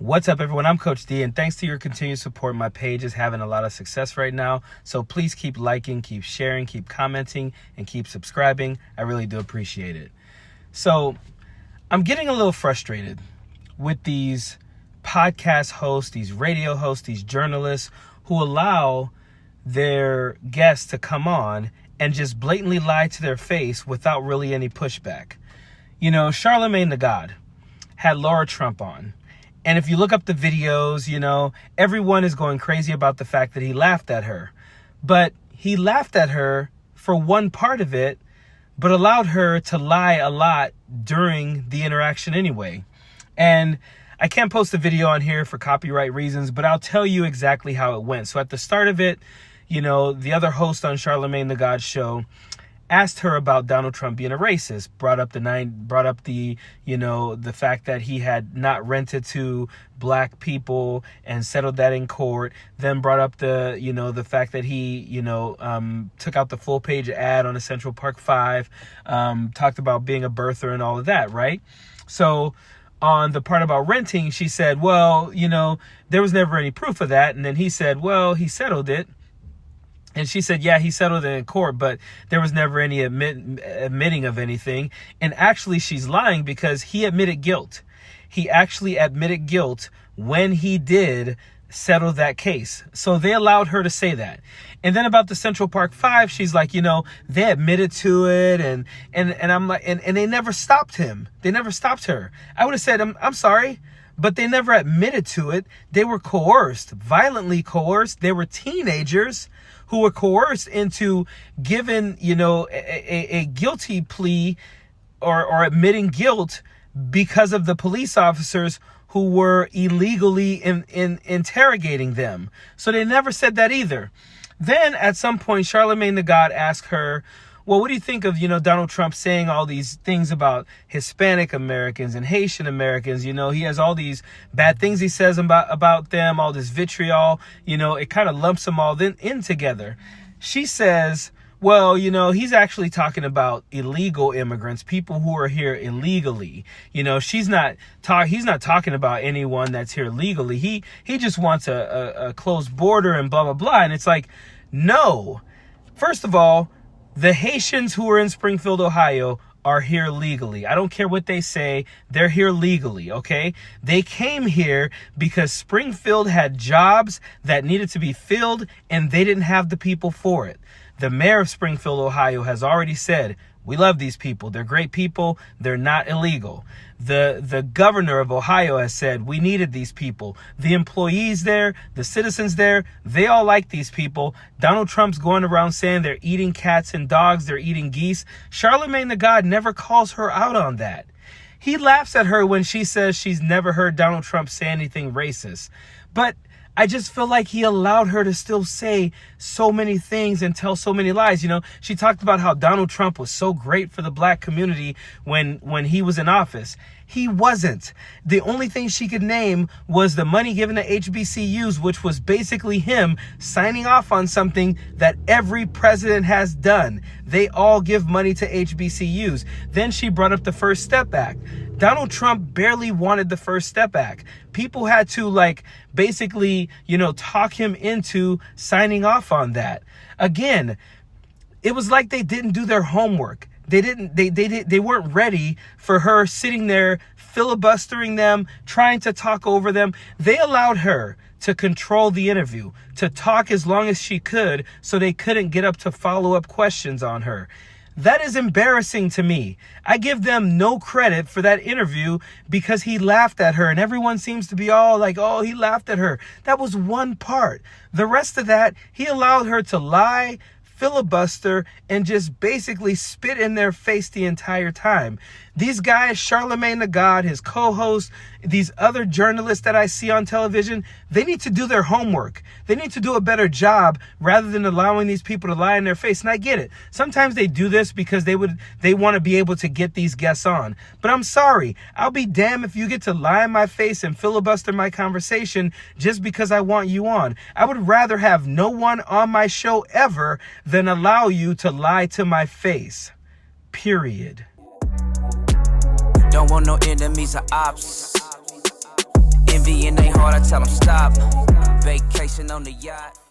What's up, everyone? I'm Coach D, and thanks to your continued support, my page is having a lot of success right now. So please keep liking, keep sharing, keep commenting, and keep subscribing. I really do appreciate it. So I'm getting a little frustrated with these podcast hosts, these radio hosts, these journalists who allow their guests to come on and just blatantly lie to their face without really any pushback. You know, Charlemagne the God had LARA Trump on. And if you look up the videos, you know, everyone is going crazy about the fact that he laughed at her. But he laughed at her for one part of it, but allowed her to lie a lot during the interaction anyway. And I can't post a video on here for copyright reasons, but I'll tell you exactly how it went. So at the start of it, you know, the other host on Charlemagne the God show asked her about Donald Trump being a racist, brought up the fact that he had not rented to black people and settled that in court, then brought up the fact that he, took out the full page ad on a Central Park 5, talked about being a birther and all of that, right? So on the part about renting, she said, well, there was never any proof of that. And then he said, well, he settled it. And she said, yeah, he settled it in court, but there was never any admitting of anything. And actually, she's lying because he admitted guilt. He actually admitted guilt when he did settle that case. So they allowed her to say that. And then about the Central Park 5, she's like, they admitted to it. And I'm like, and they never stopped him. They never stopped her. I would have said, I'm sorry, but they never admitted to it. They were coerced, violently coerced. They were teenagers who were coerced into giving, a guilty plea or admitting guilt because of the police officers who were illegally interrogating them. So they never said that either. Then at some point, Charlemagne the God asked her, well, what do you think of, Donald Trump saying all these things about Hispanic Americans and Haitian Americans? He has all these bad things he says about them, all this vitriol, it kind of lumps them all in together. She says, well, he's actually talking about illegal immigrants, people who are here illegally. He's not talking about anyone that's here legally. He just wants a closed border and blah, blah, blah. And it's like, no. First of all, the Haitians who are in Springfield, Ohio are here legally. I don't care what they say. They're here legally, okay? They came here because Springfield had jobs that needed to be filled and they didn't have the people for it. The mayor of Springfield, Ohio has already said, we love these people. They're great people. They're not illegal. The governor of Ohio has said, we needed these people. The employees there, the citizens there, they all like these people. Donald Trump's going around saying they're eating cats and dogs. They're eating geese. Charlemagne the God never calls her out on that. He laughs at her when she says she's never heard Donald Trump say anything racist. But I just feel like he allowed her to still say so many things and tell so many lies. She talked about how Donald Trump was so great for the black community when he was in office. He wasn't. The only thing she could name was the money given to HBCUs, which was basically him signing off on something that every president has done. They all give money to HBCUs. Then she brought up the First Step Act. Donald Trump barely wanted the First Step Act. People had to basically, talk him into signing off on that. Again, it was like they didn't do their homework. They weren't ready for her sitting there filibustering them, trying to talk over them. They allowed her to control the interview, to talk as long as she could so they couldn't get up to follow-up questions on her. That is embarrassing to me. I give them no credit for that interview because he laughed at her and everyone seems to be all like, oh, he laughed at her. That was one part. The rest of that, he allowed her to lie, filibuster, and just basically spit in their face the entire time. These guys, Charlemagne the God, his co-host, these other journalists that I see on television, they need to do their homework. They need to do a better job rather than allowing these people to lie in their face. And I get it. Sometimes they do this because they want to be able to get these guests on. But I'm sorry. I'll be damned if you get to lie in my face and filibuster my conversation just because I want you on. I would rather have no one on my show ever than allow you to lie to my face. Period. Don't want no enemies or ops. Envy in they heart, I tell them stop. Vacation on the yacht.